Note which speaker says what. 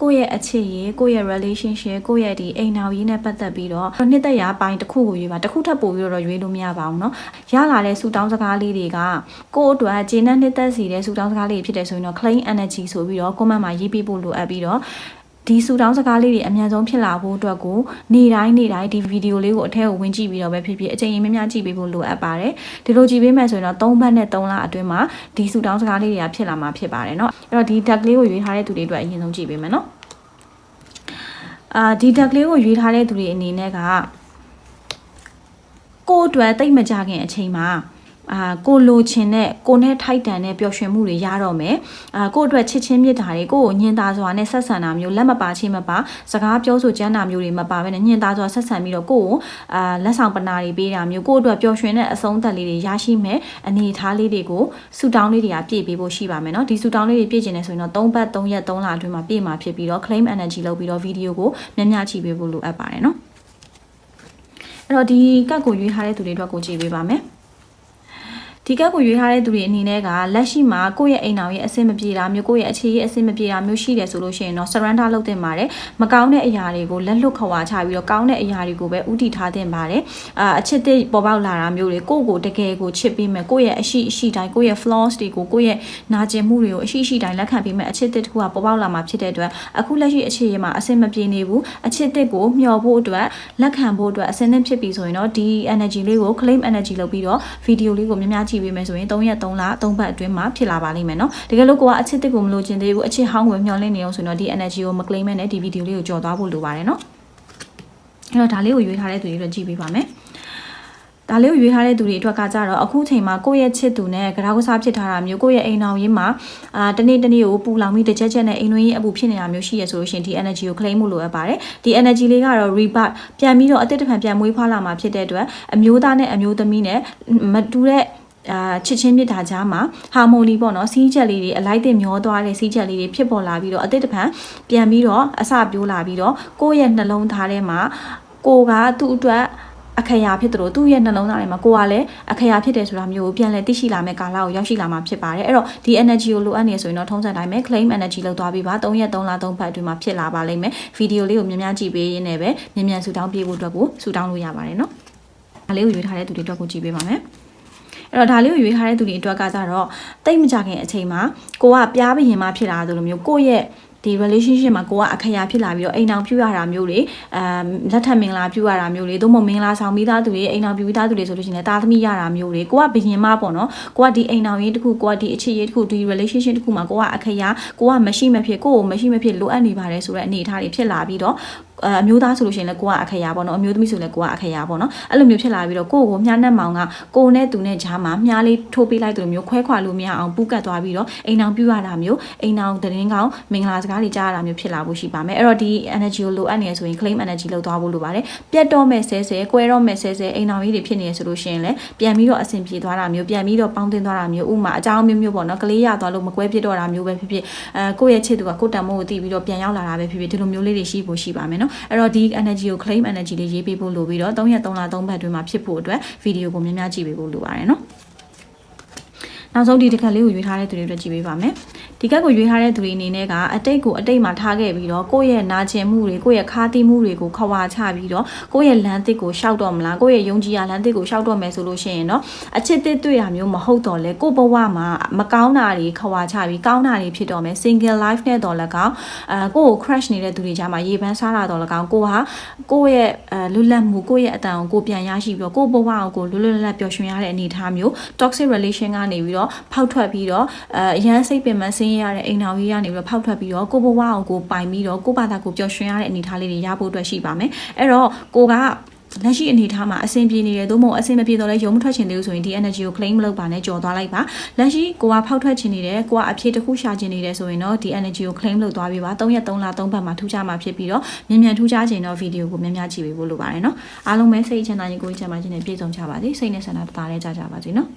Speaker 1: ကိုယ့်ရဲ့အခြေရေးကိုယ့်ရဲ့ relationship ကိုယ့်ရဲ့ဒီအိမ်နောက်ရေးနဲ့ပတ်သက်ပြီးတော့နှစ်သက်ရာပိုင်းတစ်ခုကိုရွေးပါတစ်ခုထပ်ပို့ပြီးတော့ရွေးလို့မရပါဘူးเนาะရလာတဲ့ဆူတောင်းစကားလေးတွေကကိုယ့်အတွက်ဂျင်းနဲ့နှစ်သက်စီတဲ့ဆူတောင်းစကားလေးဖြစ်တယ်ဆိုရင်တော့ claim energy ဆိုပြီးတော့ comment မှာရေးပေးဖို့လိုအပ်ပြီးတော့ဒီဆူတောင်းစကားလေးတွေအများဆုံးဖြစ်လာဖို့အတွက်ကိုနေ့တိုင်းဒီဗီဒီယိုလေးကိုအထက်ကိုဝင်ကြည့်ပြီးတော့ပဲဖြစ်ဖြစ်အချိန်ရင်များများကြည့်ပေးဖို့လိုအပ်ပါတယ်ဒီလိုကြည့်ပေးမယ်ဆိုရင်တော့3ဘတ်နဲ့3လအတွင်းမှာဒီဆူတောင်းစကားလေးတွေကဖြစ်လာမှာဖြစ်ပါတယ်เนาะအဲ့တော့ဒီ deck လေးကိုရွေးထားတဲ့သူတွေအတွက်အရင်ဆုံးကြည့်ပေးမယ်เนาะဒီ deck လေးကိုရွေးထားတဲ့သူတွေအနေနဲ့ကကိုယ့်အတွက်တိတ်မကြခင်အချိန်မှာကိုလိုချင်တဲ့ကိုနဲ့ထိုက်တန်တဲ့ပျော်ရွှင်မှုတွေရတော့မယ်ကိုအတွက်ချစ်ချင်းမြတ်တာတွေကိုညင်သာစွာနဲ့ဆက်ဆံတာမျိုးလက်မပါချင်းမပါစကားပြောဆိုကြမ်းတာမျိုးတွေမပါဘဲနဲ့ညင်သာစွာဆက်ဆံပြီးတော့ကိုလက်ဆောင်ပနာတွေပေးတာမျိုးကိုအတွက်ပျော်ရွှင်တဲ့အဆုံးသက်လေးတွေရရှိမယ်အနေအထားလေးတွေကိုဆူတောင်းလေးတွေကပြည့်ပေးဖို့ရှိပါမယ်เนาะဒီဆူတောင်းလေးတွေပြည့်ကျင်နေဆိုရင်တော့3ဘတ်3ရက်3လအတွင်းမှာပြည့်မှာဖြစ်ပြီးတော့ claim energy လုပ်ပြီးတော့ဗီဒီယိုကိုများများကြည့်ပေးဖို့လိုအပ်ပါတယ်เนาะအဲ့တော့ဒီကတ်ကိုရွေးထားတဲ့သူတွေအတွက်ကိုကြည့်ပေးပါမယ်ဒီကက်ကိုရွေးထားတဲ့သူတွေအနေနဲ့ကလက်ရှိမှာကိုယ့်ရဲ့အိမ်တော်ရဲ့အဆင်မပြေတာမျိုးကိုယ့်ရဲ့အခြေရေးအဆင်မပြေတာမျိုးရှိတယ်ဆိုလို့ရှိရင်တော့ surrender လုပ်တင်ပါတယ်မကောင်းတဲ့အရာတွေကိုလက်လွတ်ခွာချပြီးတော့ကောင်းတဲ့အရာတွေကိုပဲဥတည်ထားတင်ပါတယ်အချစ်တဲ့ပေါ်ပေါက်လာတာမျိုးတွေကိုယ့်ကိုတကယ်ကိုချစ်ပေးမယ်ကိုယ့်ရဲ့အရှိတိုင်းကိုယ့်ရဲ့ flaws တွေကိုကိုယ့်ရဲ့နာကျင်မှုတွေကိုအရှိတိုင်းလက်ခံပေးမယ်အချစ်တဲ့တစ်ခုကပေါ်ပေါက်လာမှာဖြစ်တဲ့အတွက်အခုလက်ရှိအခြေရေးမှာအဆင်မပြေနေဘူးအချစ်တဲ့ကိုမျှော်ဖို့အတွက်လက်ခံဖို့အတွက်အဆင်သင့်ဖြစ်ပြီဆိုရင်တော့ဒီ energy လေးကို claim energy လုပ်ပြီးတော့ဗီဒီယိုလေးကိုများများကြည့်ပေးမယ်ဆိုရင်3ရက်3လ3ဘတ်အတွင်းမှာဖြစ်လာပါလိမ့်မယ်เนาะတကယ်လို့ကိုကအချစ်တစ်ကိုမလိုချင်သေးဘူးအချစ်ဟောင်းကိုမျှော်လင့်နေအောင်ဆိုတော့ဒီ energy ကိုမ claim မဲ့နဲ့ဒီဗီဒီယိုလေးကိုကြော်သွားဖို့လိုပါတယ်เนาะအဲ့တော့ဒါလေးကိုရွေးထားတဲ့သူတွေအတွက်ကြည့်ပေးပါမယ်ဒါလေးကိုရွေးထားတဲ့သူတွေအတွက်ကကြတော့အခုချိန်မှာကိုယ့်ရဲ့ချစ်သူနဲ့ကြောက်ကစားဖြစ်ထားတာမျိုးကိုယ့်ရဲ့အိမ်အောင်ရေးမှာတနေ့ကိုပူလောင်ပြီးတစ်ချက်နဲ့အိမ်တွင်းရေးအပူဖြစ်နေတာမျိုးရှိရဆိုလို့ရှိရင်ဒီ energy ကို claim မှုလိုအပ်ပါတယ်ဒီ energy လေးကတော့ rebirth ပြန်ပြီးတော့အသစ်တစ်ဖန်ပြန်မွေးဖွားလာမှာဖြစ်တဲ့အတွက်အမျိုးသားနဲ့အမျိုးသမီးနဲ့မတူတဲ့ချစ်ချင်းမြတ်တာကြားမှာဟာမိုနီပေါ့နော်စီးချက်လေးတွေအလိုက်တင်မျောသွားတဲ့စီးချက်လေးတွေဖြစ်ပေါ်လာပြီးတော့အသစ်တစ်ဖန်ပြန်ပြီးတော့အစပြိုးလာပြီးတော့ကိုယ့်ရဲ့နှလုံးသားထဲမှာကိုကသူ့အတွက်အခရာဖြစ်တယ်လို့သူ့ရဲ့နှလုံးသားထဲမှာကိုကလည်းအခရာဖြစ်တယ်ဆိုတာမျိုးကိုပြန်လဲသိရှိလာမဲ့ကာလကိုရောက်ရှိလာမှာဖြစ်ပါတယ်အဲ့တော့ဒီ energy ကိုလိုအပ်နေဆိုရင်တော့ထုံးစံတိုင်းပဲ claim energy လောက်သွားပြီးပါ3ရက်3လ3ဘတ်အတွင်းမှာဖြစ်လာပါလိမ့်မယ်ဗီဒီယိုလေးကိုများများကြည့်ပေးရင်းနဲ့ပဲမြန်ဆူတောင်းပြေးဖို့အတွက်ကိုဆူတောင်းလို့ရပါတယ်နော်ဒါလေးကိုရွေးထားတဲ့သူတွေအတွက်ကိုကြည့်ပေးပါမယ်အဲ့တော့ဒါလေးကိုရွေးထားတဲ့သူတွေအတွက်ကကြတော့တိတ်မကြခင်အချိန်မှာကိုကပြားဘရင်မှဖြစ်လာဆိုလိုမျိုးကိုယ့်ရဲ့ဒီ relationship မှာကိုကအခရာဖြစ်လာပြီးတော့အိမ်အောင်ပြုရတာမျိုးတွေလက်ထပ်မင်္ဂလာပြုရတာမျိုးတွေသို့မဟုတ်မင်္ဂလာဆောင်ပြီးသားသူတွေအိမ်အောင်ပြုပြီးသားသူတွေဆိုလို့ရှိရင်တာသမီရတာမျိုးတွေကိုကဘရင်မပေါ့နော်ကိုကဒီအိမ်အောင်ရေးတစ်ခုကိုကဒီအခြေရေးတစ်ခုဒီ relationship တစ်ခုမှာကိုကအခရာကိုကမရှိမဖြစ်ကိုကိုမရှိမဖြစ်လိုအပ်နေပါတယ်ဆိုတဲ့အနေအထားတွေဖြစ်လာပြီးတော့အမျိုးသားဆိုလို့ရှိရင်လည်းကိုကအခရာပေါ့နော်အမျိုးသမီးဆိုလည်းကိုကအခရာပေါ့နော်အဲ့လိုမျိုးဖြစ်လာပြီးတော့ကိုကိုမြားနှက်မောင်ကကိုနဲ့သူနဲ့ဂျားမှာမြားလေးထိုးပေးလိုက်တယ်လို့မျိုးခွဲခွာလို့မရအောင်ပူးကတ်သွားပြီးတော့အိမ်အောင်ပြုရတာမျိုးအိမ်အောင်သတင်းကောင်းမင်္ဂလာစကားတွေကြားရတာမျိုးဖြစ်လာဖို့ရှိပါမယ်အဲ့တော့ဒီ energy ကိုလိုအပ်နေရဆိုရင် claim energy လောက်သွားဖို့လိုပါတယ်ပြတ်တော့မဲ့ဆဲကွဲတော့မဲ့ဆဲအိမ်အောင်ကြီးတွေဖြစ်နေရဆိုလို့ရှိရင်လည်းပြန်ပြီးတော့အဆင်ပြေသွားတာမျိုးပြန်ပြီးတော့ပေါင်းတင်သွားတာမျိုးဥမာအကြောင်းမျိုးပေါ့နော်ကလေးရသွားလို့မကွဲဖြစ်တော့တာမျိုးပဲဖြစ်ဖြစ်ကိုယ့်ရဲ့ချစ်သူကကိုယ်တန်မိုးကိုတီးပြီးတော့ပြန်ရောက်လာတာပဲဖြစ်ဖြစ်ဒီလိုမျိုးလေးတွေရှိဖို့ရှိပါမယ်နော်အဲ့တော့ဒီ energy ကို claim energy လေးရေးပေးဖို့လိုပြီးတော့3ရက်3လ3ဘတ်အတွင်းမှာဖြစ်ဖို့အတွက်ဗီဒီယိုကိုများများကြည့်ပေးဖို့လိုပါတယ်နော်နောက်ဆုံးဒီတစ်ခါလေးကိုရွေးထားတဲ့သူတွေအတွက်ကြည့်ပေးပါမယ်ဒီကက်ကိုရွေးထားတဲ့သူတွေအနေနဲ့ကအတိတ်ကိုအတိတ်မှာထားခဲ့ပြီးတော့ကိုယ့်ရဲ့နာကျင်မှုတွေကိုယ့်ရဲ့ခါးသီးမှုတွေကိုခွာချပြီးတော့ကိုယ့်ရဲ့လမ်းသစ်ကိုရှောက်တော့မလားကိုယ့်ရဲ့ယုံကြည်ရာလမ်းသစ်ကိုရှောက်တော့မယ်ဆိုလို့ရှိရင်တော့အချစ်သစ်တွေ့ရမျိုးမဟုတ်တော့လေကိုယ့်ဘဝမှာမကောင်းတာတွေခွာချပြီးကောင်းတာတွေဖြစ်တော့မယ် single life နဲ့တော့လည်းကောင်းကိုယ့်ကို crush နေတဲ့သူတွေကြားမှာရေပန်းစားတာတော့လည်းကောင်းကိုဟာကိုယ့်ရဲ့လွတ်လပ်မှုကိုယ့်ရဲ့အတန်ကိုပြန်ရရှိပြီးတော့ကိုယ့်ဘဝကိုလွတ်လွတ်လပ်လပ်ပျော်ရွှင်ရတဲ့အနေအထားမျိုး toxic relation ကနေပြီးတော့ဖောက်ထွက်ပြီးတော့အရန်စိတ်ပင်ပန်းဆင်းရဲရတဲ့အိမ်တော်ကြီးကနေပြီးတော့ဖောက်ထွက်ပြီးတော့ကိုယ့်ဘဝကိုပိုင်ပြီးတော့ကိုယ့်ဘာသာကိုပျော်ရွှင်ရတဲ့အနေအထားလေးတွေရဖို့အတွက်ရှိပါမယ်အဲ့တော့ကိုကလက်ရှိအနေအထားမှာအဆင်ပြေနေတယ်သို့မဟုတ်အဆင်မပြေတော့လဲရုံမထွက်ချင်သေးဘူးဆိုရင်ဒီ energy ကို claim မလုပ်ပါနဲ့ကြော်သွားလိုက်ပါလက်ရှိကိုကဖောက်ထွက်ချင်နေတယ်ကိုကအဖြေတစ်ခုရှာချင်နေတယ်ဆိုရင်တော့ဒီ energy ကို claim လုပ်သွားပြီးပါ3ရက်3လ3ဘတ်မှာထူးခြားမှာဖြစ်ပြီးတော့မြန်ထူးခြားခြင်းတော့ဗီဒီယိုကိုများကြည့်ပေးဖို့လိုပါတယ်နော်အားလုံးပဲစိတ်ချမ်းသာခြင်းကိုယ်ချမ်းသာခြင်းနဲ့ပြည့်စုံကြပါစေစိတ်နဲ့ဆန္ဒတသားနဲ့ကြပါစေနော်